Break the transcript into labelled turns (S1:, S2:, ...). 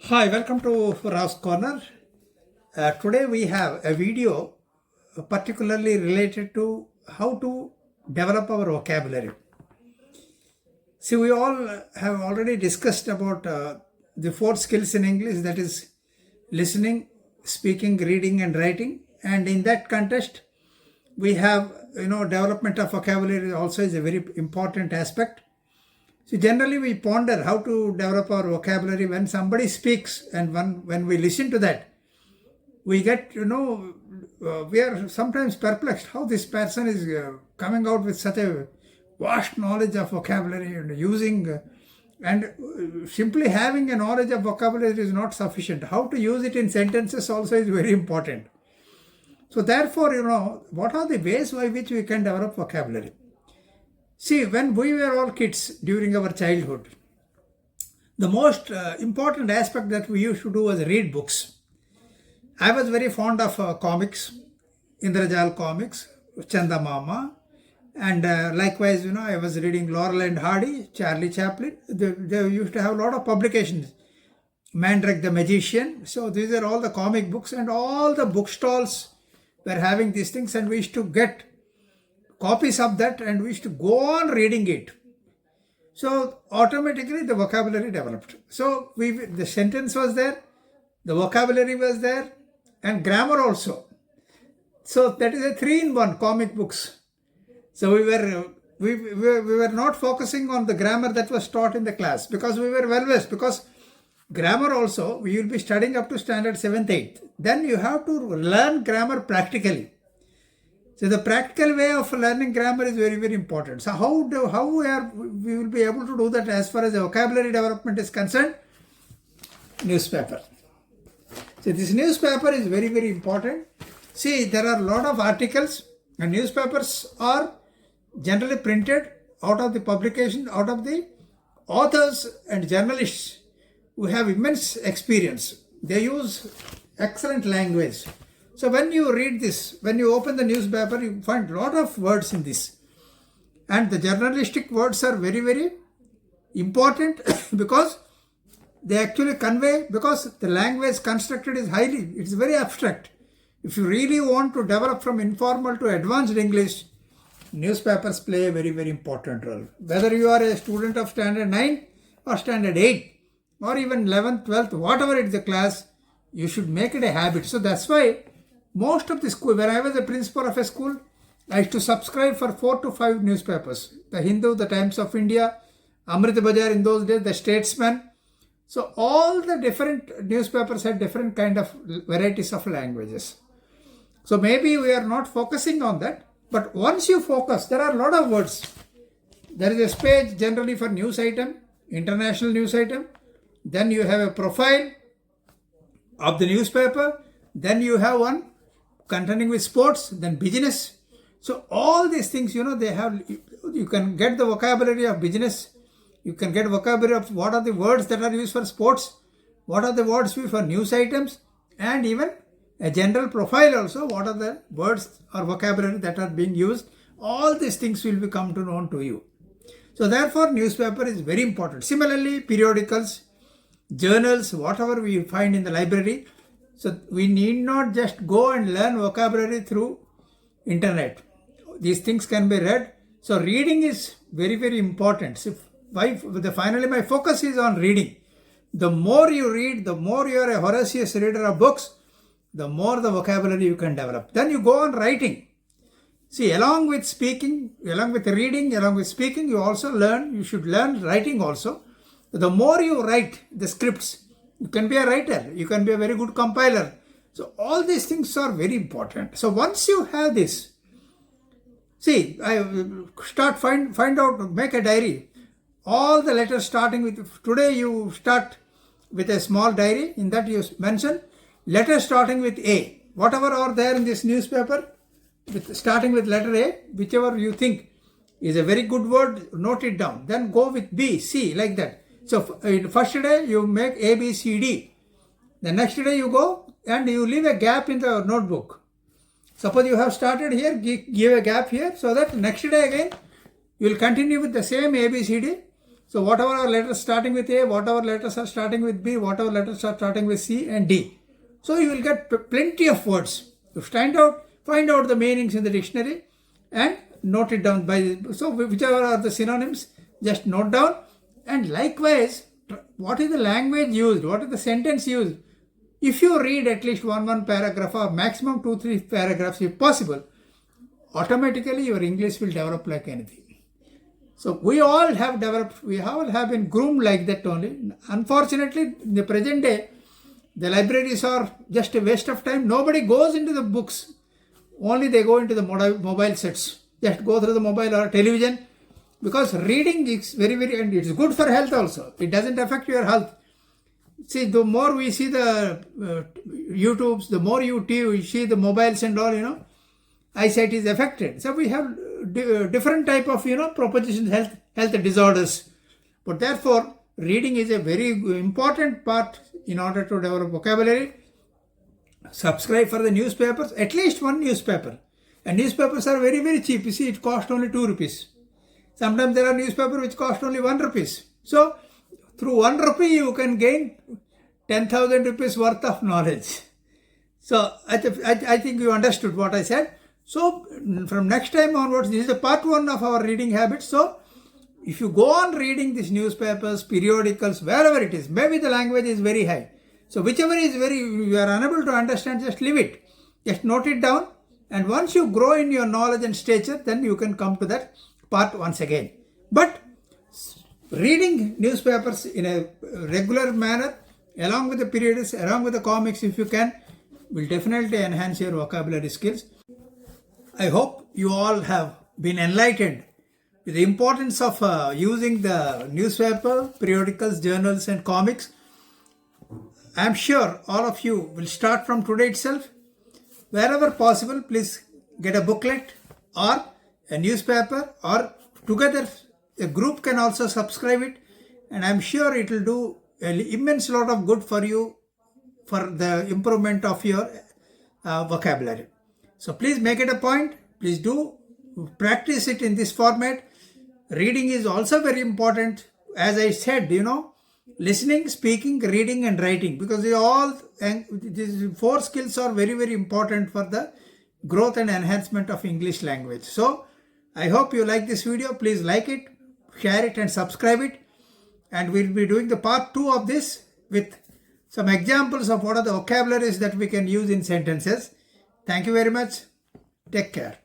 S1: Hi, welcome to Rav's Corner. Today we have a video particularly related to how to develop our vocabulary. See, we all have already discussed about the four skills in English, that is listening, speaking, reading, and writing. And in that context, we have, development of vocabulary also is a very important aspect. So generally we ponder how to develop our vocabulary when somebody speaks, and when we listen to that, we get, we are sometimes perplexed how this person is coming out with such a vast knowledge of vocabulary and using, simply having a knowledge of vocabulary is not sufficient. How to use it in sentences also is very important. So therefore, what are the ways by which we can develop vocabulary? See, when we were all kids during our childhood, the most important aspect that we used to do was read books. I was very fond of comics, Indrajal comics, Chanda Mama, and likewise, I was reading Laurel and Hardy, Charlie Chaplin. They used to have a lot of publications. Mandrake the Magician. So these are all the comic books, and all the bookstalls were having these things, and we used to get copies of that and we used to go on reading it. So automatically the vocabulary developed. So the sentence was there, the vocabulary was there, and grammar also. So that is a 3-in-1 comic books. So we were not focusing on the grammar that was taught in the class because we were well versed. Because grammar also we will be studying up to standard 7th, 8th. Then you have to learn grammar practically. So the practical way of learning grammar is very, very important. So how we will be able to do that as far as the vocabulary development is concerned? Newspaper. So this newspaper is very, very important. See, there are a lot of articles, and newspapers are generally printed out of the publication, out of the authors and journalists who have immense experience. They use excellent language. So when you read this, when you open the newspaper, you find a lot of words in this. And the journalistic words are very, very important because they actually convey, because the language constructed is it's very abstract. If you really want to develop from informal to advanced English, newspapers play a very, very important role. Whether you are a student of standard 9 or standard 8 or even 11th, 12th, whatever it is the class, you should make it a habit. So that's why most of the school, when I was a principal of a school, I used to subscribe for 4 to 5 newspapers. The Hindu, the Times of India, Amrit Bazaar in those days, the Statesman. So all the different newspapers had different kind of varieties of languages. So maybe we are not focusing on that. But once you focus, there are a lot of words. There is a page generally for news item, international news item. Then you have a profile of the newspaper. Then you have one containing with sports, then business. So all these things, they have, you can get the vocabulary of business. You can get vocabulary of what are the words that are used for sports, what are the words used for news items, and even a general profile also, what are the words or vocabulary that are being used. All these things will become to known to you. So therefore, newspaper is very important. Similarly, periodicals, journals, whatever we find in the library. So we need not just go and learn vocabulary through internet. These things can be read. So reading is very, very important. So finally my focus is on reading. The more you read, the more you are a voracious reader of books, the more the vocabulary you can develop. Then you go on writing. See, along with speaking, along with reading, along with speaking, you should learn writing also. The more you write the scripts, you can be a writer, you can be a very good compiler. So all these things are very important. So once you have this, see, I find out, make a diary. All the letters starting with, today you start with a small diary. In that you mention letters starting with A. Whatever are there in this newspaper, starting with letter A, whichever you think is a very good word, note it down. Then go with B, C, like that. So in first day you make A, B, C, D. The next day you go and you leave a gap in the notebook. Suppose you have started here, give a gap here, so that next day again you will continue with the same A, B, C, D. So whatever are letters starting with A, whatever letters are starting with B, whatever letters are starting with C and D. So you will get plenty of words. You find out the meanings in the dictionary and note it down. So whichever are the synonyms, just note down. And likewise, what is the language used? What is the sentence used? If you read at least one paragraph or maximum 2-3 paragraphs if possible, automatically your English will develop like anything. So we all have developed, we all have been groomed like that only. Unfortunately, in the present day, the libraries are just a waste of time. Nobody goes into the books. Only they go into the mobile sets. Just go through the mobile or television. Because reading is very, and it's good for health also. It doesn't affect your health. See, the more we see the YouTubes, the more you see the mobiles and all, eyesight is affected. So we have different type of, propositions, health disorders. But therefore, reading is a very important part in order to develop vocabulary. Subscribe for the newspapers, at least one newspaper. And newspapers are very, very cheap. You see, it costs only 2 rupees. Sometimes there are newspapers which cost only 1 rupees. So, through 1 rupee, you can gain 10,000 rupees worth of knowledge. So, I think you understood what I said. So, from next time onwards, this is the part 1 of our reading habits. So, if you go on reading these newspapers, periodicals, wherever it is, maybe the language is very high. So, whichever is you are unable to understand, just leave it. Just note it down. And once you grow in your knowledge and stature, then you can come to that part once again. But reading newspapers in a regular manner, along with the periods, along with the comics, if you can, will definitely enhance your vocabulary skills. I hope you all have been enlightened with the importance of using the newspaper, periodicals, journals and comics. I am sure all of you will start from today itself. Wherever possible, please get a booklet or a newspaper, or together a group can also subscribe it, and I am sure it will do an immense lot of good for you for the improvement of your vocabulary. So please make it a point. Please do practice it in this format. Reading is also very important. As I said, listening, speaking, reading and writing, because these 4 skills are very, very important for the growth and enhancement of English language. So I hope you like this video. Please like it, share it and subscribe it. And we'll be doing the part 2 of this with some examples of what are the vocabularies that we can use in sentences. Thank you very much. Take care.